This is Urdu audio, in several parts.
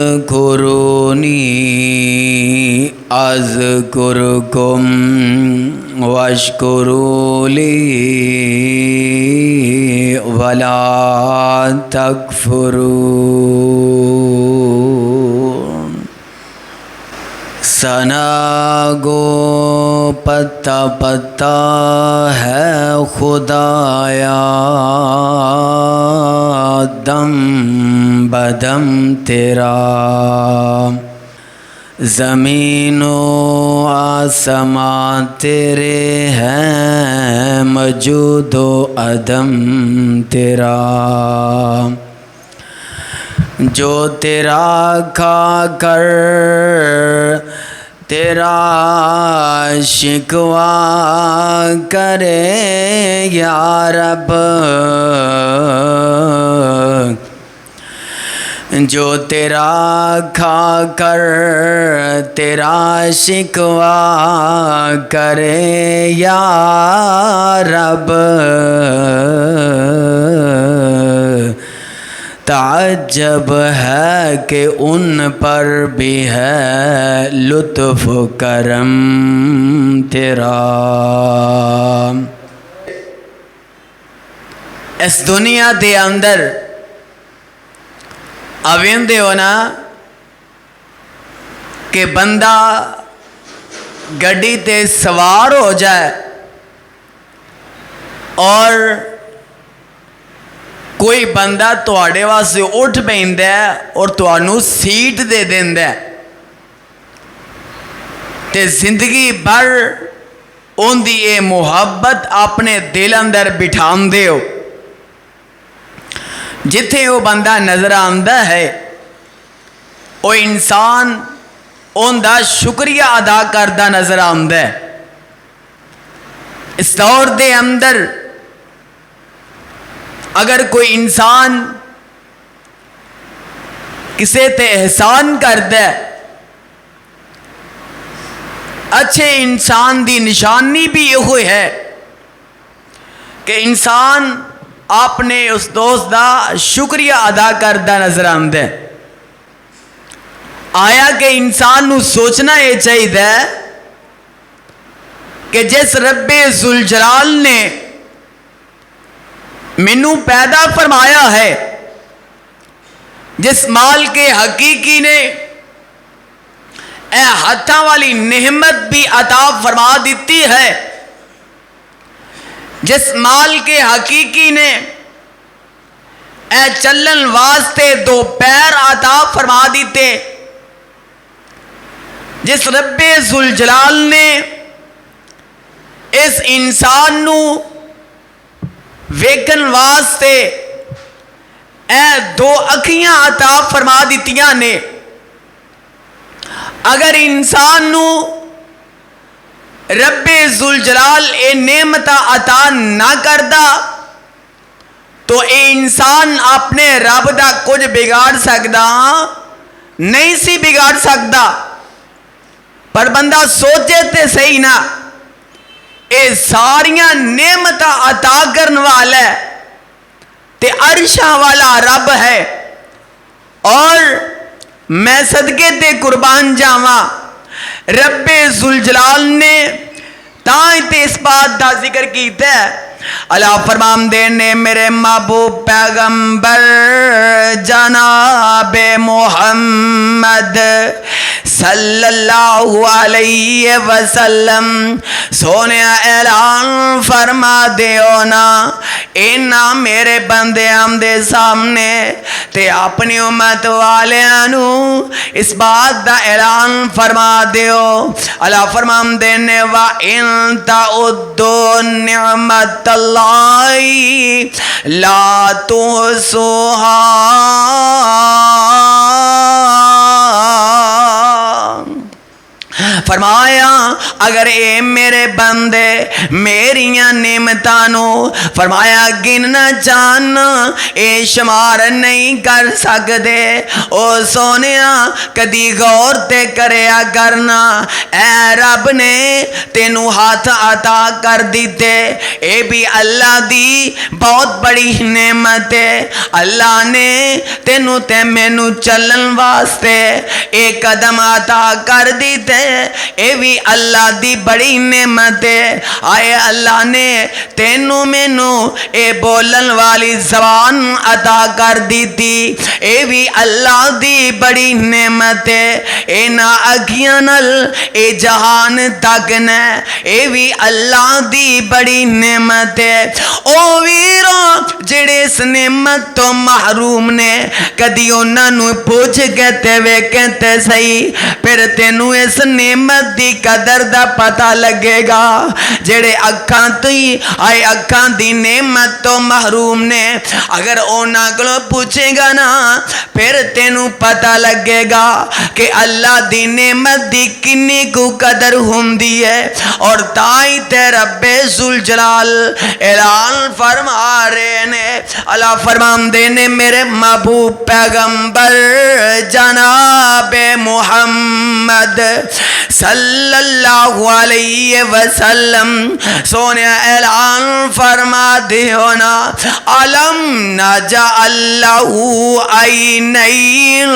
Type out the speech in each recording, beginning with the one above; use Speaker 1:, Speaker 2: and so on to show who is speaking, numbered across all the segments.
Speaker 1: اذکرونی اذکرکم واشکروا لی ولا تکفرون۔ ثنا گو پتا پتا ہے خدایا، دم بدم تیرا، زمین و آسمان تیرے ہیں، موجود و عدم تیرا۔ جو تیرا کھا کر تیرا شکوہ کرے یا رب، جو تیرا کھا کر تیرا شکوہ کرے یا رب، تعجب ہے کہ ان پر بھی ہے لطف و کرم تیرا۔ اس دنیا دے اندر اویندے ہونا کہ بندہ گڈی تے سوار ہو جائے اور کوئی بندہ تواڈے واسطے اٹھ پیندا ہے اور تانوں سیٹ دے دیندا ہے تے زندگی بھر ان دی اے محبت اپنے دل اندر بٹھاندے ہو۔ جتھے وہ بندہ نظر آندا ہے وہ انسان ان دا شکریہ ادا کردہ نظر آندا ہے۔ اس دور دے اندر اگر کوئی انسان کسے تے احسان کردا ہے، اچھے انسان دی نشانی بھی یہ ہے کہ انسان اپنے اس دوست دا شکریہ ادا کردہ نظر آندا ہے۔ آیا کہ انسان نو سوچنا یہ چاہیے کہ جس رب ذوالجلال نے مینوں پیدا فرمایا ہے، جس مال کے حقیقی نے اے ہتھاں والی نعمت بھی عطا فرما دیتی ہے، جس مال کے حقیقی نے اے چلن واسطے دو پیر عطا فرما دیتے، جس رب ذوالجلال نے اس انسان نو ویکن واسطے اے دو اکھیاں عطا فرما دیتیاں نے، اگر انسان نو رب ذوالجلال اے نعمت عطا نہ کردا تو اے انسان اپنے رب دا کچھ بگاڑ سکدا نہیں سی بگاڑ سکدا۔ پر بندہ سوچے تے صحیح نا، اے ساریاں نعمت عطا کرن والا ہے تے عرشاں والا رب ہے، اور میں صدقے تے قربان جاواں رب ذوالجلال نے تاں تے اس بات دا ذکر کیتا ہے۔ اللہ فرماندے نے میرے محبوب پیغمبر جناب محمد صلی اللہ علیہ وسلم سونے اعلان فرما دیو نا اینا میرے بندے دے سامنے تے اپنی امت والےانو اس بات دا اعلان فرما دیو۔ اللہ فرماندے نے وَإِن تَعُدُّوا نِعْمَةَ اللَّهِ لَا تُحْصُوهَا فرمایا اگر اے میرے بندے میریاں نعمتاں نو فرمایا گننا چاہنا اے شمار نہیں کر سکدے او سونیا کدی غور تے کریا کرنا اے رب نے تینو ہاتھ عطا کر دیتے اے بھی اللہ دی بہت بڑی نعمت ہے اللہ نے تینو تے مینو چلن واسطے ایک قدم عطا کر دیتے اے بھی اللہ دی بڑی نعمت ہے آئے اللہ نے تینو مینو اے بولن والی زبان عطا کر دیتی اے بھی اللہ دی بڑی نعمت ہے اے نا اکھیاں نال اے جہان تک نے اے بھی اللہ دی بڑی نعمت ہے او ویرو جڑے اس نعمت تو محروم نے کدی انہاں نو پوچھ کے تے ویکھیں تے صحیح پھر تینو اس نعمت دی قدر دا پتہ لگے گا جڑے اکھاں تی آئے اکھاں دی نعمت تو محروم نے اگر انہاں کولوں پوچھے گا نا پھر تینو پتہ لگے گا کہ اللہ دی نعمت دی کنی کو قدر ہوندی ہے اور تائی تے رب ذوالجلال اعلان فرما رہے نے اللہ فرمان دینے میرے محبوب پیغمبر جناب محمد صلی اللہ علیہ وسلم سونے اعلان فرما دیونا علم نجعل له عینین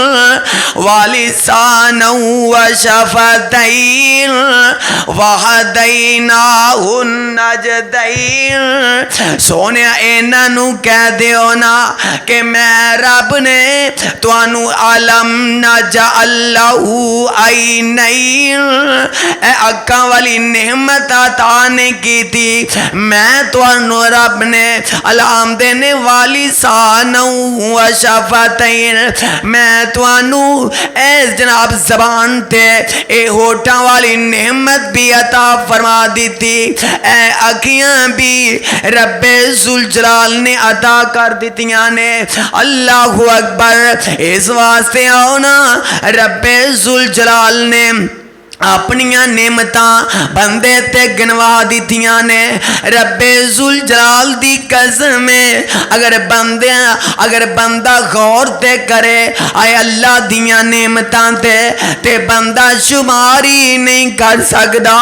Speaker 1: ولسانا وشفتین وہدیناہ النجدین سونے اینا نو کہہ دیو نا کہ میں رب نے توانو علم نجعل له عینین اے اکھاں والی نعمت عطا نے کی تھی میں توانو رب نے علام دینے والی سانو و شفتین میں توانو اے جناب زبان تے اے ہوٹاں والی نعمت بھی عطا فرما دیتی اے اکھیاں بھی رب ذوالجلال نے عطا کر دیتیاں نے اللہ اکبر اس واسطے آؤنا رب ذوالجلال نے اپنیاں نعمتاں بندے تے گنوا دیتیاں نے رب ذوالجلال دی قسم اگر بندہ غور تے کرے آئے اللہ دیاں نعمتاں تے بندہ شماری نہیں کر سکدا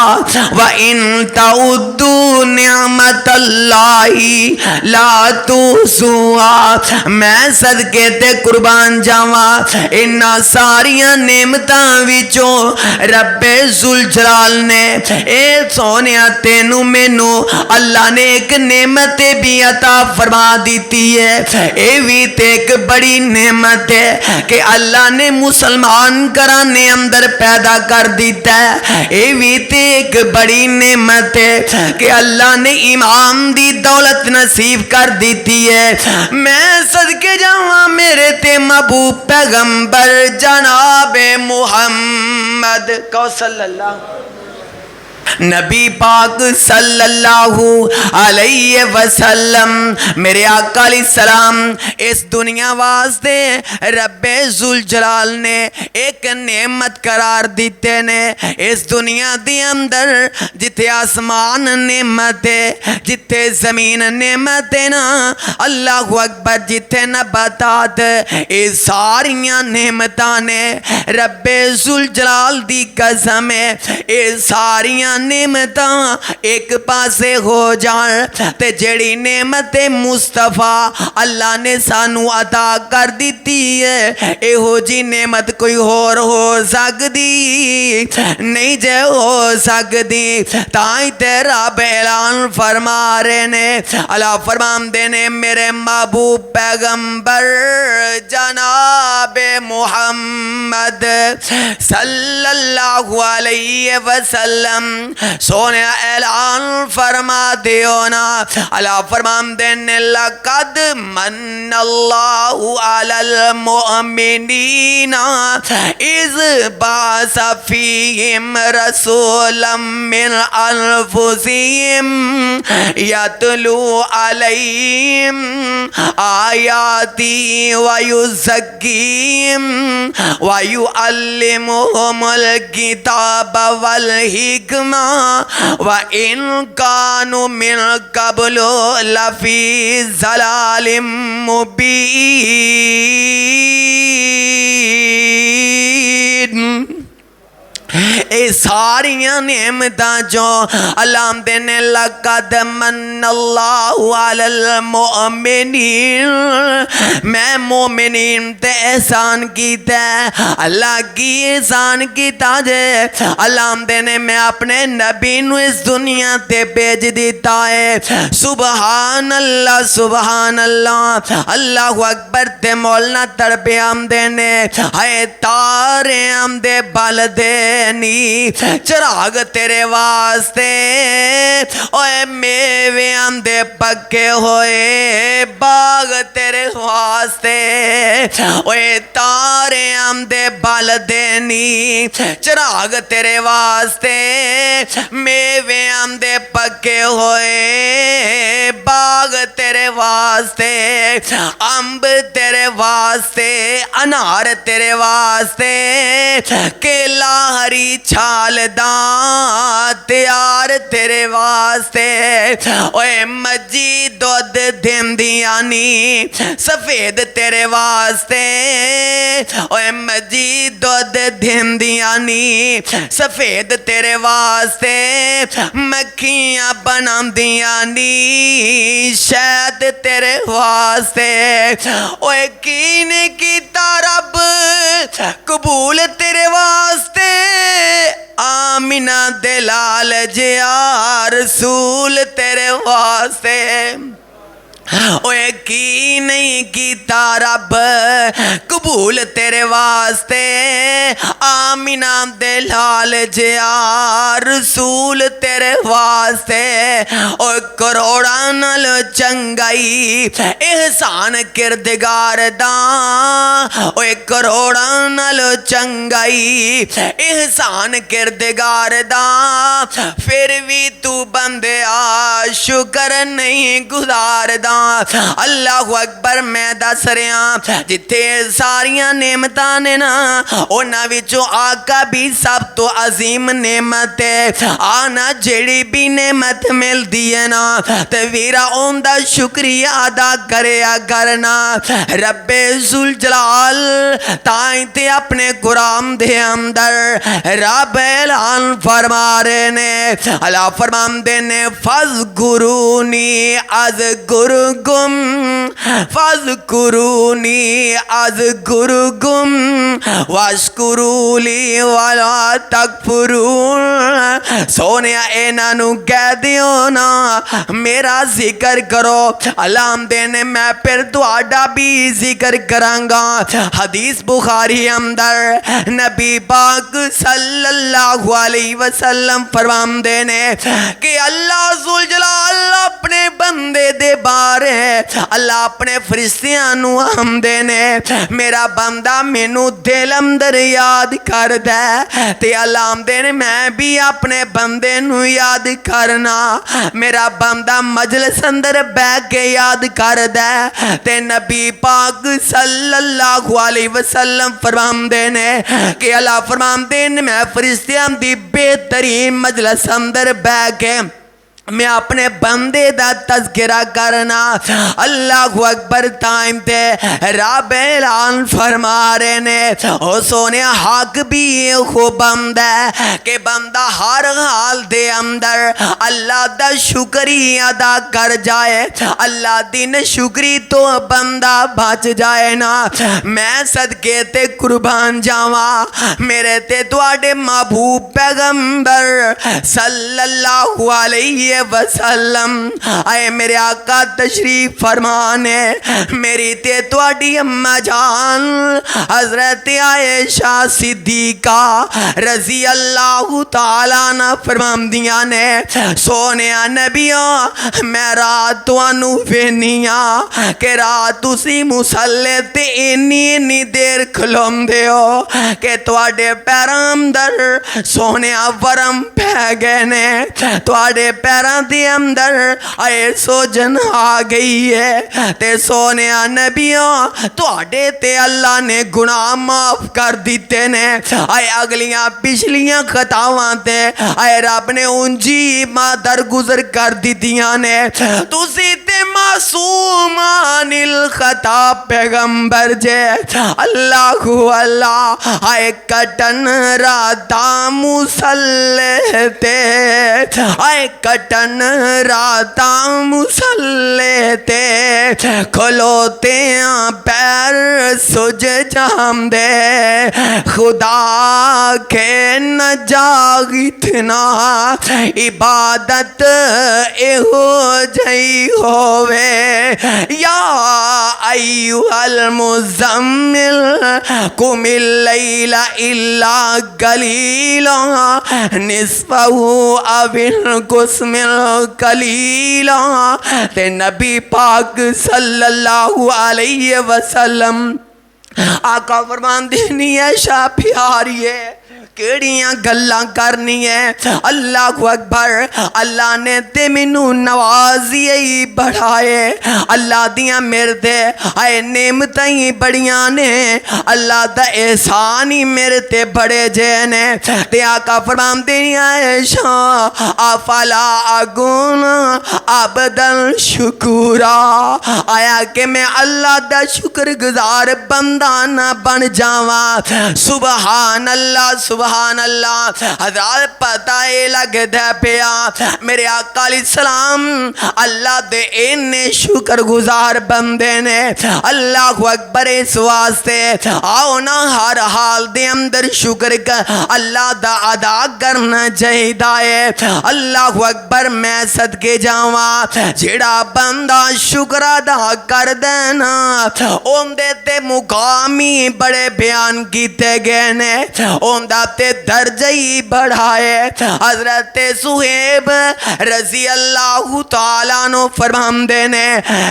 Speaker 1: وَإِن تَعُدُّوا نِعْمَةَ اللَّهِ لَا تُحْصُوهَا میں صدقے تے قربان جاواں انہاں ساریاں نعمتاں وچوں رب ذوالجلال نے اے سونیا تینو مینو اللہ نے ایک نعمت بھی عطا فرما دیتی ہے اے بھی تے ایک بڑی نعمت ہے کہ اللہ نے مسلمان کرانے اندر پیدا کر دیتا ہے اے بھی تے ایک بڑی نعمت ہے کہ اللہ نے امام دی دولت نصیب کر دیتی ہے میں صدقے جاواں میرے تے محبوب پیغمبر جناب محمد کو صلی اللہ نبی پاک صلی اللہ علیہ وسلم میرے آقا علیہ السلام اس دنیا واسطے رب ذوالجلال نے ایک نعمت قرار دیتے نے اس دنیا دی اندر جتے آسمان نعمت ہے جتے زمین نعمت ہے نا اللہ اکبر جتے نباتات اے ساریاں نعمتاں نے رب ذوالجلال دی قسم ہے اے ساریاں نعمتاں ایک پاسے ہو جان تے جڑی نعمت مصطفیٰ اللہ نے سانو عطا کر دیتی ہے اے ہو جی نعمت کوئی اور ہو سکتی نہیں جے ہو سکتی تائیں تیرا اعلان فرما رہے نے اللہ فرمان دینے میرے محبوب پیغمبر جناب محمد صلی اللہ علیہ وسلم سونے اعلان فرماتے ہو نا اللہ فرماتے ہیں لقد من اللہ علی المؤمنین اذ بعث فیہم رسولا من انفسہم یتلو علیہم آیاتی ویزکیہم ویعلمہم الکتاب والحکمہ وَإِن كَانُوا مِن قَبْلُ لَفِي ضَلَالٍ مُبِينٍ اے ساریاں نعمتاں جو اللہ دینے لقد من اللہ علی المؤمنین میں مومنین تے احسان کیتا ہے اللہ کی احسان کیتا جے اللہ دینے میں اپنے نبی نو اس دنیا تے بھیج دیتا ہے سبحان اللہ اللہ اکبر تے مولانا تڑپے ہم دینے ہائے تارے ہم دے بال دے چراغ تیرے واسطے اوے میوے آندے پکے ہوئے باغ تیرے واسطے اوے تارے آندے بال دینی چراغ تیرے واسطے میوے آندے پکے ہوئے باغ تیرے واسطے امب تیرے واسطے انار تیرے واسطے کیلا ہری چھال دان تیار تیرے واسطے اوے مجی دودھ دھندیانی سفید تیرے واسطے اوے مجی دودھ دھندیانی سفید تیرے واسطے مکھیاں بناندیانی شہد تیرے واسطے اوے کینے کیتا رب قبول تیرے واسطے آمینہ دلال جیا رسول تیرے واسطے اوے کی نہیں کیتا رب قبول تیرے واسطے آمینہ دلال جیا رسول تیرے واسطے اوے کروڑا نل چنگائی احسان کردگار دان اوے کروڑا نل چنگائی احسان کردگار دان پھر بھی تو بندے شکر نہیں گزار دان اللہ اکبر میں دس رہا جتھے ساریاں نعمتاں نے نا اونا وچوں آقا بھی سب تو عظیم نعمت ہے آنا جڑی بھی نعمت مل دیئے نا تے ویرا اوندا شکریہ ادا کریا کرنا رب ذوالجلال تائیں تے اپنے قرآن دے اندر رب اعلان فرما رہے نے اللہ فرمان دے نے فَاذْكُرُونِي أَذْكُرْكُمْ فَاذْكُرُونِي أَذْكُرْكُمْ وَاشْكُرُوا لِي وَلَا تَكْفُرُونَ سونے اینا نو کہہ دیو نا میرا ذکر کرو اللہ دینے میں پھر دعاڈا بھی ذکر کرانگا حدیث بخاری اندر نبی پاک صلی اللہ علیہ وسلم فرمان دینے کہ اللہ ذوالجلال اپنے بندے دے بارے اللہ اپنے فرشتیاں نو ہم دینے میرا بندہ مینو دل اندر یاد کر دے تے اللہ دینے میں بھی اپنے بندے نو یاد کرنا میرا بندہ مجلس اندر بیٹھ کے یاد کر دے تے نبی پاک صلی اللہ علیہ وسلم فرمان دینے کہ اللہ فرمان دینے میں فرشتیاں دی بہترین مجلس اندر بیٹھ کے میں اپنے بندے دا تذکرہ کرنا اللہ اکبر ٹائم تے رب اعلان فرما رہے نے او سونے حق بھی ہو بندہ کہ بندہ ہر حال دے اندر اللہ دا شکری ادا کر جائے اللہ دین شکری تو بندہ بچ جائے نا میں صدقے تے قربان جاواں میرے تے تواڈے محبوب پیغمبر صلی اللہ علیہ علیہ وسلم اے میرے آقا تشریف فرمانے میری تے تواڈی اماں جان حضرت عائشہ صدیقہ رضی اللہ تعالیٰ عنہ فرماندیاں نے سونیا نبیوں میں رات توانو وینیاں کہ رات اسی مسلے تے انی دیر کھلوم دے ہو کہ تواڈے پیرام در سونیا ورم پہ گئے نے تواڈے پیرام دی اندر اے سوجن آ گئی ہے تے سونیا نبیوں تواڈے تے اللہ نے گناہ معاف کر دیتے نے اے اگلیاں پچھلیاں خطاواں تے اے رب نے انجی ماں درگزر کر دیتیاں نے تسی تے معصومان الخطا پیغمبر جے اللہ اللہ اے کٹن راتا مسلح تے اے کٹن راتا مسلح تے کھلوتے ہیں پیر سج جام دے خدا کے نہ جاگتنا عبادت ایہو جئی ہووے یا ایوہ المزمل قم اللیل الا قلیلا نصفہ او انقص منہ قلیلا تے نبی پاک صلی اللہ علیہ وسلم آقا فرمان دینی ہے شاہ پیاری ہے کیڑیاں گلاں کرنی ہے اللہ اکبر اللہ نے تے مینوں نوازی بڑھائے اللہ دیاں میرے تے اے نعمتیں بڑیاں نے اللہ دا احسان ہی میرے تے بڑے جے نے تے آقا فرمان دینی عائشہ افلا اگون عبدل شکورا آیا کہ میں اللہ دا شکر گزار بندہ نہ بن جاواں سبحان اللہ حضرات پتہ اے لگ دے پیا میرے آقا علیہ السلام اللہ دے اینے شکر گزار بندے نے اللہ اکبر اس واسطے آؤ نا ہر حال دے اندر شکر کر اللہ دا ادا کرنا چاہیے اللہ اکبر میں صدقے جاواں جڑا بندہ شکر ادا کر دینا اون دے تے مقامی بڑے بیان کیتے گئے نے اون دا تے درجہی بڑھائے حضرت صہیب رضی اللہ تعالیٰ عنہ فرمان دینے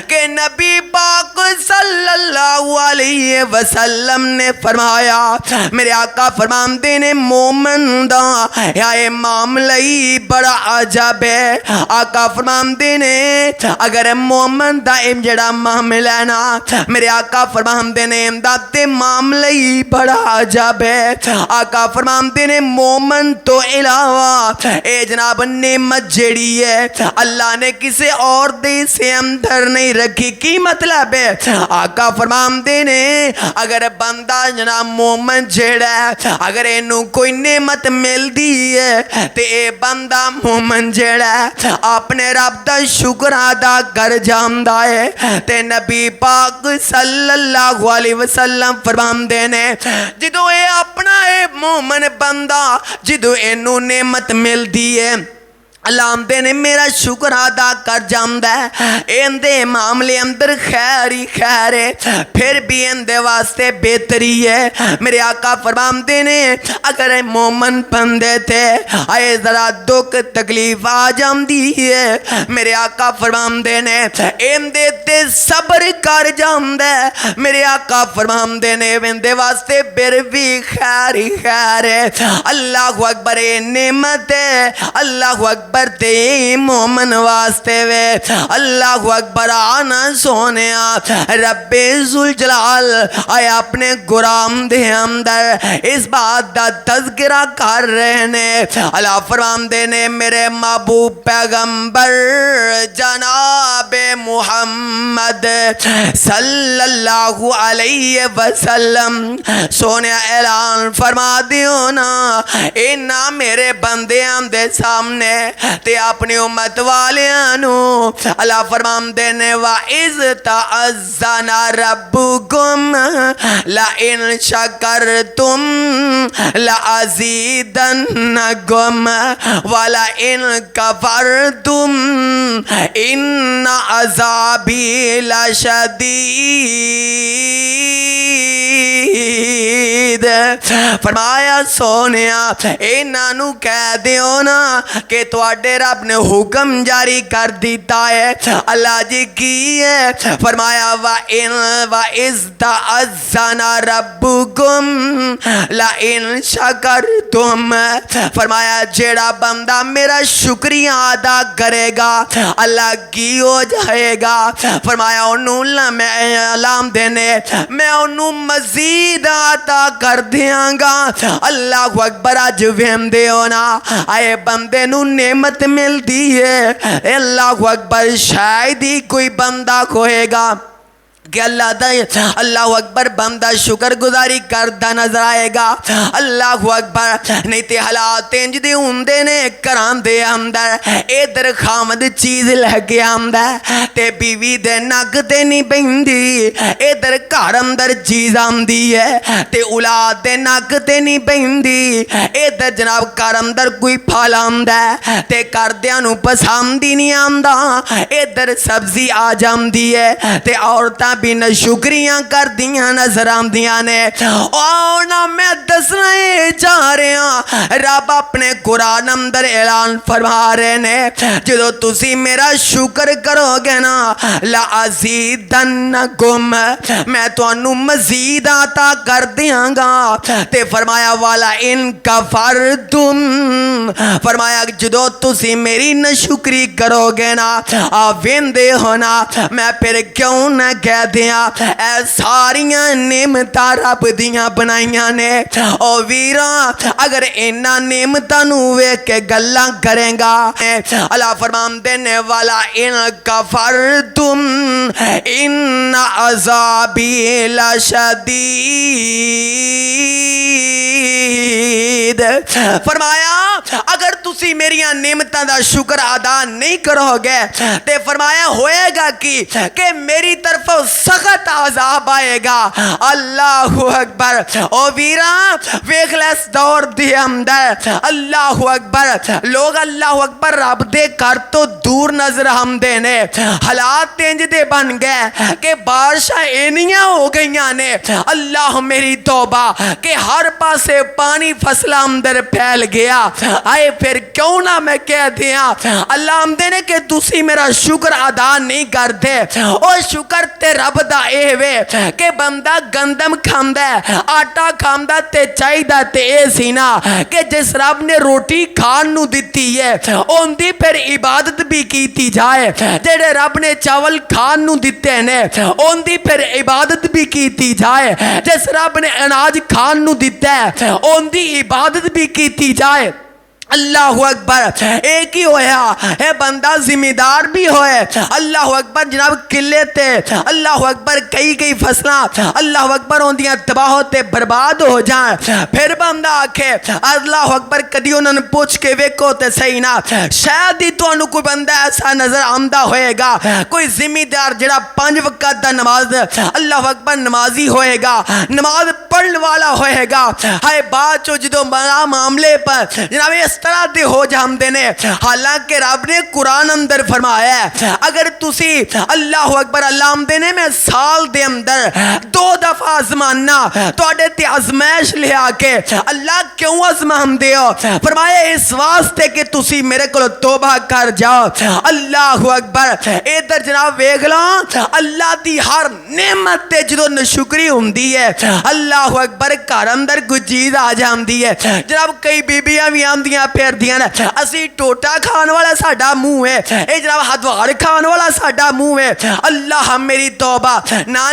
Speaker 1: کہ نبی پاک صلی اللہ علیہ وسلم نے فرمایا میرے آقا فرمان دینے مومن دا یا معاملہی بڑا عجب ہے آقا فرمان دینے اگر مومن دا جڑا معاملہ ہے نا میرے آقا فرمان دینے امداد تے معاملہی بڑا عجب ہے آقا فرمان دینے مومن تو علاوہ اے جناب نعمت جڑی ہے اللہ نے کسی اور دے سے اندر نہیں رکھی کی مطلب ہے آقا فرمان دینے اگر بندہ جناب مومن جڑا ہے اگر انہوں کوئی نعمت مل دی ہے تے اے بندہ مومن جڑا ہے اپنے رب دا شکر ادا کر جاندہ ہے تے نبی پاک صلی اللہ علیہ وسلم فرمان دینے جدو اے اپنا اے مومن بندہ جدو اینو نعمت مل دی ہے اللہ آمدے نے میرا شکر ادا کر جاندہ ہے اندے معاملے اندر خیر ہی خیر ہے پھر بھی اندے واسطے بہتری ہے میرے آقا فرمان دینے اگر مومن بندے تھے آئے ذرا دکھ تکلیف آ جاندی ہے میرے آقا فرمان دینے اندے تے صبر کر جاندہ ہے میرے آقا فرمان دینے اندے واسطے پھر بھی خیر ہی خیر ہے اللہ اکبر نعمت ہے اللہ اکبر برتے مومن واسطے وے اللہ اکبر آنا سونیا رب ذوالجلال آئے اپنے غلام دے اندر اس بات دا تذکرہ کر رہے نے اللہ فرمان دینے میرے محبوب پیغمبر جناب محمد صلی اللہ علیہ وسلم سونیا اعلان فرما دیو نا اینا میرے بندیاں دے سامنے تے اپنی امت والیاں نو اللہ فرماندے نے وَإِذْ تَعَذَّنَ رَبُّكُمْ لَئِن شَكَرْتُمْ لَأَزِيدَنَّكُمْ وَلَئِن كَفَرْتُمْ إِنَّ عَذَابِي لَشَدِيدٌ۔ فرمایا سونیا انہاں نو کہہ دیو نا کہ تواڈے رب نے حکم جاری کر دیتا ہے۔ اللہ جی کی ہے؟ فرمایا وَإِذْ تَعَذَّنَ رَبُّكُمْ لَئِن شَكَرْتُمْ، فرمایا جیڑا بندہ میرا شکریہ ادا کرے گا اللہ کی ہو جائے گا۔ فرمایا انہوں میں علام دینے میں انہوں مزید عطا کر دیاں گا۔ اللہ اکبر، اج ویم دیو نا آئے بندے نو نعمت مل دی ہے، اللہ اکبر شاید ہی کوئی بندہ کوئے گا کہ اللہ اکبر بندہ شکر گزاری کردہ نظر آئے گا۔ اللہ اکبر نہیں تے حالات انج دے ہوندے نے کران دے اندر ادھر خامد چیز لے کے آمدہ تے بیوی دے نک تے نہیں بہندی، ادھر گھر اندر چیز آمدی ہے تے اولاد دے نک تے نہیں بہندی، ادھر جناب گھر اندر کوئی پھل آمدہ تے کردیاں نو پسند ہی نہیں آمدہ، ادھر سبزی آ جامدی ہے تے عورتاں بھی نہ شکریاں کر دیاں نظر آمدیاں نے۔ اور نہ میں دسنا یہ چاہ رہے ہیں رب اپنے قرآن اندر اعلان فرما رہے نے جدو تسی میرا شکر کرو گے نا لَأَزِيدَنَّكُمْ، میں تو انہوں مزید عطا کر دیاں گا۔ تے فرمایا وَلَئِن كَفَرْتُمْ، فرمایا جدو تسی میری نہ شکری کرو گے نا آویندے ہونا میں پھر کیوں نہ کہہ دیاں اے ساریاں نعمتاں رب دیاں بنائیاں نے۔ او ویراں اگر انہاں نعمتاں نو ویکھ کے گلاں کریں گا اللہ فرماندے نے وَلَئِن كَفَرْتُمْ إِنَّ عَذَابِي لَشَدِيدٌ۔ فرمایا اگر تسی میریاں نعمتاں دا شکر ادا نہیں کرو گے تے فرمایا ہوئے گا کہ میری طرف سخت عذاب آئے گا۔ اللہ اکبر، او ویراں ویکھ لے اس دور دے اندر اللہ اکبر لوگ اللہ اکبر رب دے کر تو دور نظر آمدے نے، حالات انج دے بن گئے کہ بارشاں اینیاں ہو گئیاں نے اللہ میری توبہ کہ ہر پاسے پانی فصل اندر پھیل گیا۔ آئے پھر کیوں نہ میں کہہ دیاں اللہ آمدے نے کہ تسی میرا شکر ادا نہیں کرتے۔ او شکر تے رب دا اے وے کہ بندہ گندم کھامدا ہے آٹا کھامدا تے چاہیدا تے اے سینا کہ جس رب نے روٹی کھان نو دتی ہے اون دی پھر عبادت بھی کیتی جائے، جڑے رب نے چاول کھان نو دتے نے اون دی پھر عبادت بھی کیتی جائے، جس رب نے اناج کھان نو دتا ہے اون دی عبادت بھی کیتی جائے۔ اللہ اکبر ایک ہی ہویا اے بندہ ذمہ دار بھی ہوئے اللہ اکبر جناب قلے تے اللہ اکبر کئی فصلاں اللہ اکبر ہوندیاں تباہ ہوتے برباد ہو جائیں، پھر بندہ آکھے اللہ اکبر کدی انہوں نے پوچھ کے ویکو تے صحیح نہ شاید ہی تو انہوں کوئی بندہ ایسا نظر آمدہ ہوئے گا کوئی ذمہ دار جڑا 5 وقت دا نماز اللہ اکبر نمازی ہوئے گا نماز پڑھنے والا ہوئے گا، ہائے بات چو جدو معاملے پر جناب اس طرح دے ہو جامدے نے۔ حالانکہ رب نے قرآن اندر فرمایا ہے اگر تسی اللہ اکبر اللہ آمدے نے میں سال دے اندر 2 دفعہ آزمانا توڑے تے آزمائش لے آکے اللہ کیوں آزمان دے ہو؟ فرمایا اس واسطے کہ تسی میرے کو توبہ کر جاؤ۔ اللہ اکبر ادھر جناب ویگلا اللہ دی ہر نعمت تے جدو نشکری ہوندی ہے اللہ اکبر گھر اندر کوئی چیز آ جاندی ہے جناب کئی بیبیاں بھی آندیاں پھر دیاں اسی ٹوٹا کھان والا ساڈا منہ ہے اے جناب ہدوار کھان والا ساڈا منہ ہے۔ اللہ میری توبہ نا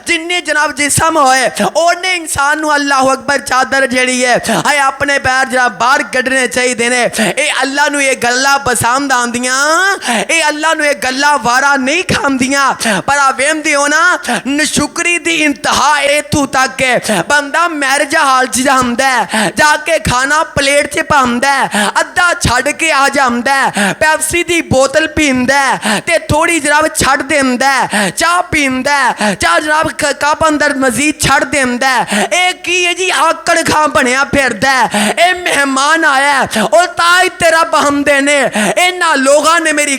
Speaker 1: جنہیں جناب جسم ہوئے اونے انسان نو اللہ اکبر چادر جڑی ہے اے اپنے پیر جناب باہر کڈنے چاہیے دینے اے اللہ نو یہ گلا پسند آندیاں اے اللہ نو یہ گلا وارا نہیں کھاندیاں پر آویم دی ہونا نشکری دی انتہا اے تو تک بندہ میرجا حال چیز ہمدہ ہے جا کے کھانا پلیٹ چے پا ਖਾਂਦਾ, ਅੱਧਾ ਛੱਡ ਕੇ ਆ ਜਾਂਦਾ, ਪੈਪਸੀ ਦੀ ਬੋਤਲ ਪੀਂਦਾ ਤੇ ਥੋੜੀ ਜਨਾਬ ਛੱਡ ਦਿੰਦਾ, ਚਾਹ ਪੀਂਦਾ, ਚਾਹ ਜਨਾਬ ਕੱਪ ਅੰਦਰ ਮਜ਼ੀਦ ਛੱਡ ਦਿੰਦਾ। ਇਹ ਕੀ ਹੈ ਜੀ, ਆਕੜ ਖਾਂ ਬਣਿਆ ਫਿਰਦਾ। ਇਹ ਮਹਿਮਾਨ ਆਇਆ ਉਹ ਤਾਜ ਤੇਰਾ ਬਹਮਦੇ ਨੇ, ਇਹਨਾਂ ਲੋਕਾਂ ਨੇ ਮੇਰੀ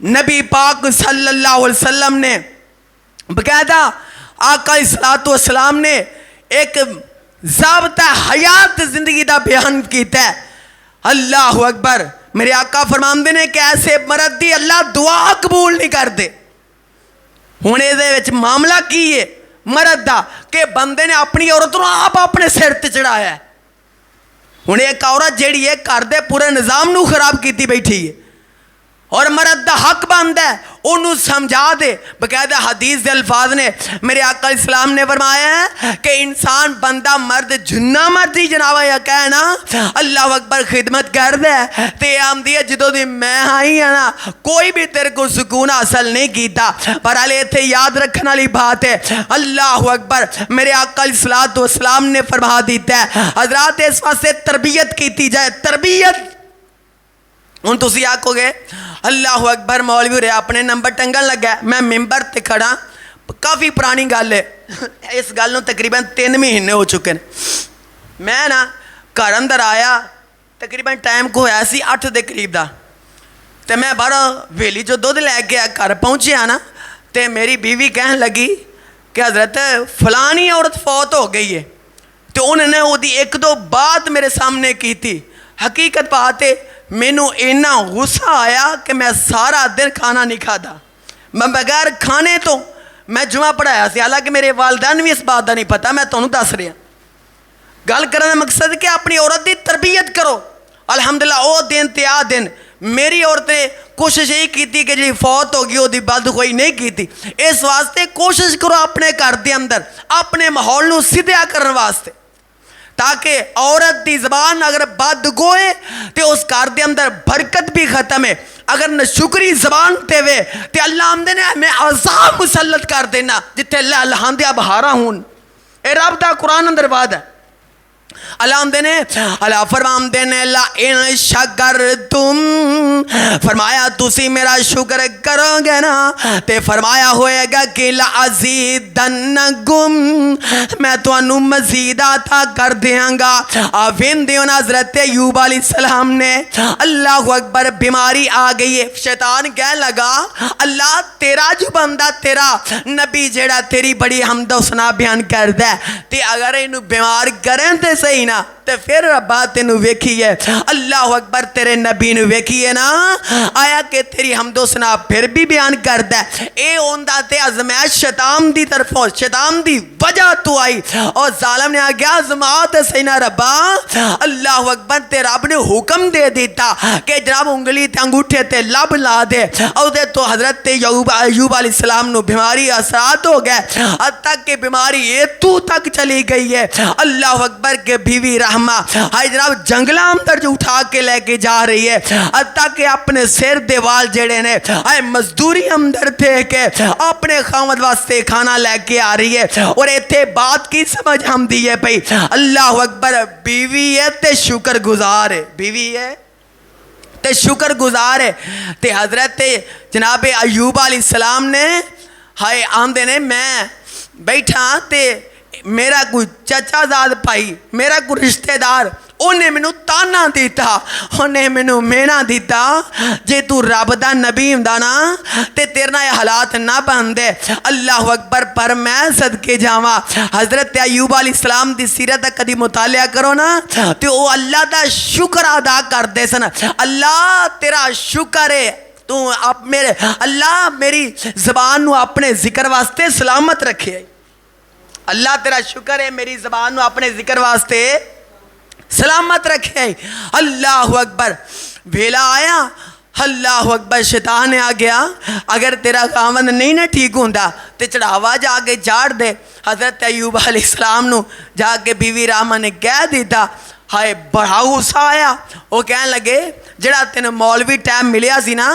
Speaker 1: نبی پاک صلی اللہ علیہ وسلم نے باقاعدہ آقا الصلوۃ والسلام نے ایک ضابطہ حیات زندگی دا بیان کیتا ہے. اللہ اکبر. میرے آقا فرماندے نے کہ ایسے مرد دی اللہ دعا قبول نہیں کرتے. ہن اے وچ معاملہ کی ہے مرد دا کہ بندے نے اپنی عورت نو آپ اپنے سر تے چڑھایا ہے. ہن ایک عورت جیڑی ہے گھر دے پورے نظام نو خراب کیتی بیٹھی ہے اور مرد دا حق بندا ہے انہوں سمجھا دے. باقاعدہ حدیث دے الفاظ نے میرے آقا اسلام نے فرمایا ہے کہ انسان بندہ مرد جنہ مرضی جناب یا کہنا اللہ اکبر خدمت کر دے تے آمدی ہے جدوں دی میں آئی ہے نا کوئی بھی تیرے کو سکون حاصل نہیں کیتا. پر علی اتھے یاد رکھنے والی بات ہے اللہ اکبر میرے آقا الصلوۃ والسلام نے فرما دیتا ہے حضرات اس واسطے تربیت کیتی جائے. تربیت ہوں تسی آکھو گے اللہ اکبر مولوی رہا اپنے نمبر ٹنگن لگا. میں ممبر تے کھڑا کافی پرانی گل ہے اس گل نو تقریباً 3 مہینے ہو چکے ہیں. میں نا گھر اندر آیا تقریباً ٹائم کو ہویا سی 8 دے قریب دا تے میں باہر ویلی جو دودھ لے کے گھر پہنچیا نا تے میری بیوی کہن لگی کہ حضرت فلانی عورت فوت ہو گئی ہے. تو انہوں نے وہ دی 1-2 بات میرے سامنے کی تھی. حقیقت بات ہے مینو اینا غصہ آیا کہ میں سارا دن کھانا نہیں کھادا. میں بغیر کھانے تو میں جمعہ پڑھایا سی حالانکہ میرے والدین بھی اس بات کا نہیں پتا. میں تمہیں دس رہا گل کرنے کا مقصد کہ اپنی عورت کی تربیت کرو. الحمدللہ او دن تے آ دن میری عورت نے کوشش یہی کی تھی کہ جی فوت ہو گئی وہ بد کوئی نہیں کی تھی. اس واسطے کوشش کرو اپنے گھر دے اندر اپنے ماحول نو سدھیا کرنے واسطے تاکہ عورت دی زبان اگر بد گوئے تے اس گھر دے اندر برکت بھی ختم ہے. اگر نشکری زبان تے وے تے اللہ آمدے نے میں عذاب مسلط کر دینا جتے اللہ ہاندیا بہارا ہون. اے رب دا قرآن اندر وعدہ ہے. اللہ آمدے نے اللہ فرماندے نے لَإِن شَكَرْتُمْ فرمایا تسی میرا شکر کرو گے نا تے فرمایا ہوئے گا کہ لَأَزِيدَنَّكُمْ میں تو انو مزید عطا کر دیاں گا. آفین دیون حضرت ایوب علیہ السلام نے اللہ اکبر بیماری آ گئی ہے. شیطان کہہ لگا اللہ تیرا جو بندہ تیرا نبی جیڑا تیری بڑی حمد و ثنا بیان کر دے تے اگر انو بیمار کریں تے صحیح نا تے پھر ربا تینو ویکھی ہے اللہ اکبر تیرے نبی نو ویکھی ہے نا آیا کہ تیری حمد و ثنا پھر بھی بیان کر دے. اے ہوندا تے ازمائش شیطان دی طرفوں شیطان دی وجہ تو آئی اور ظالم نے آگیا ازمات صحیح نا ربا اللہ اکبر تے رب نے حکم دے دیتا کہ جناب انگلی تے انگوٹھے تے لب لا دے اور دے تو حضرت ایوب علیہ السلام نو بیماری اثرات ہو گئے حتیٰ کہ بیماری ایتو تک چلی گئی ہے اللہ اکبر کے بیوی رحمہ ہائی جناب جنگلہ اندر جو اٹھا کے لے کے جا رہی ہے حتیٰ کہ اپنے سر دیوال جڑے نے ہائی مزدوری اندر تھے کہ اپنے خامد واسطے کھانا لے کے آ رہی ہے اور ایتھے بات کی سمجھ ہم دیئے پئی اللہ اکبر بیوی ہے تے شکر گزار ہے بیوی ہے تے شکر گزار ہے تے حضرت جناب ایوب علیہ السلام نے ہائے آمدے نے میں بیٹھا تے میرا کوئی چچا زاد پائی میرا کوئی رشتہ دار انہیں منو تانا دیتا انہیں منو مینا دیتا جے تو رب دا نبی ہمدانا تے تیرنا یہ حالات نہ بندے اللہ اکبر. پر میں صدقے جاواں حضرت ایوب علیہ السلام دی سیرت کدی مطالعہ کرو نا تے او اللہ دا شکر ادا کر دے سن. اللہ تیرا شکر ہے تو اب میرے اللہ میری زبان نو اپنے ذکر واسطے سلامت رکھے. اللہ تیرا شکر ہے میری زبان نو اپنے ذکر واسطے سلامت رکھے. اللہ اکبر ویلا آیا اللہ اکبر شیطان آ گیا اگر تیرا خاوند نہیں نہ ٹھیک ہوندا تے چڑھاوا جا کے جاڑ دے. حضرت ایوب علیہ السلام نو جا کے بیوی رحمہ نے کہہ دیتا ہائے بڑا غصہ آیا. وہ کہنے لگے جڑا تین مولوی ٹائم ملیا سی نا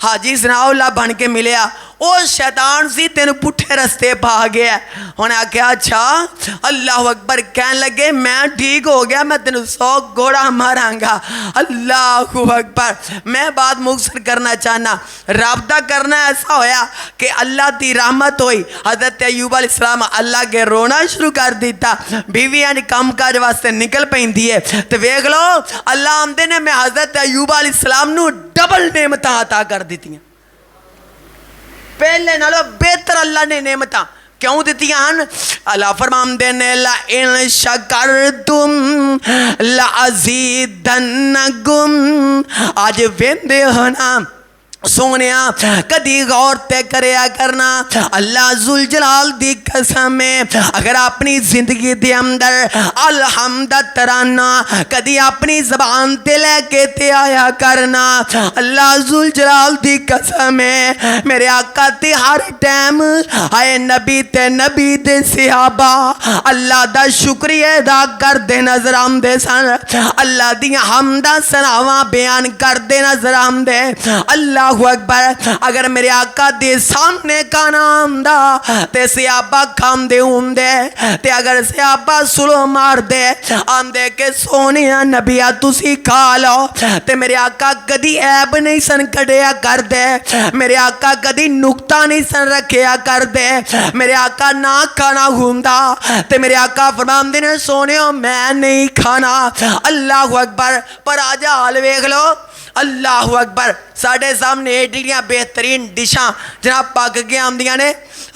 Speaker 1: حاجی ثناء اللہ بن کے ملیا او شیطان سی تین پٹھے رستے پا گیا. انہیں آکھیا اچھا اللہ اکبر. کہنے لگے میں ٹھیک ہو گیا میں تین 100 گھوڑا ماراں گا. اللہ اکبر. میں بات مختصر کرنا چاہنا رابطہ کرنا ایسا ہویا کہ اللہ دی رحمت ہوئی. حضرت ایوب علیہ السلام اللہ کے رونا شروع کر دیتا بیویاں نے کام کاج واسطے نکل پیندی ہے تو ویکھ لو اللہ آمدے نے میں حضرت ایوب علیہ السلام نو ڈبل نعمتاں عطا کر دیتی ہیں. پہلے نالوں بہتر اللہ نے نعمتاں کیوں دیتیاں ہیں؟ اللہ فرماندے نے لَإِن شَكَرْتُمْ لَأَزِيدَنَّكُمْ. آج ویندے ہونا سونیا کدی غور تے کریا کرنا اللہ ذوالجلال دی قسم ہے اگر اپنی زندگی دے اندر الحمد ترانہ کدی اپنی زبان تے لے کے تے آیا کرنا اللہ ذوالجلال دی قسم ہے میرے آقا تے ہر ٹائم آئے نبی تے نبی دے صحابہ اللہ دا شکریہ ادا کر دے نظر آمدے سن اللہ دی حمدہ سناواں بیان کر دے نظر آمدے اللہ اکبر. اگر میرے آقا دے سامنے کا نام دا تے صحابہ کھام دے ہوں دے تے اگر صحابہ سلو مار دے آم دے کے سونیا نبیہ تسی کھا لو تے میرے آقا کدی عیب نہیں سن کڑیا کر دے میرے آقا کدی نکتہ نہیں سن رکھیا کر دے میرے آقا نہ کھانا ہوندا تے میرے آقا فرمان دینے سونیو میں نہیں کھانا. اللہ اکبر. پر آجا حال ویکھ لو اللہ اکبر. ساڑھے سامنے ایڈیاں بہترین ڈشاں جناب پاک کے آمدیاں نے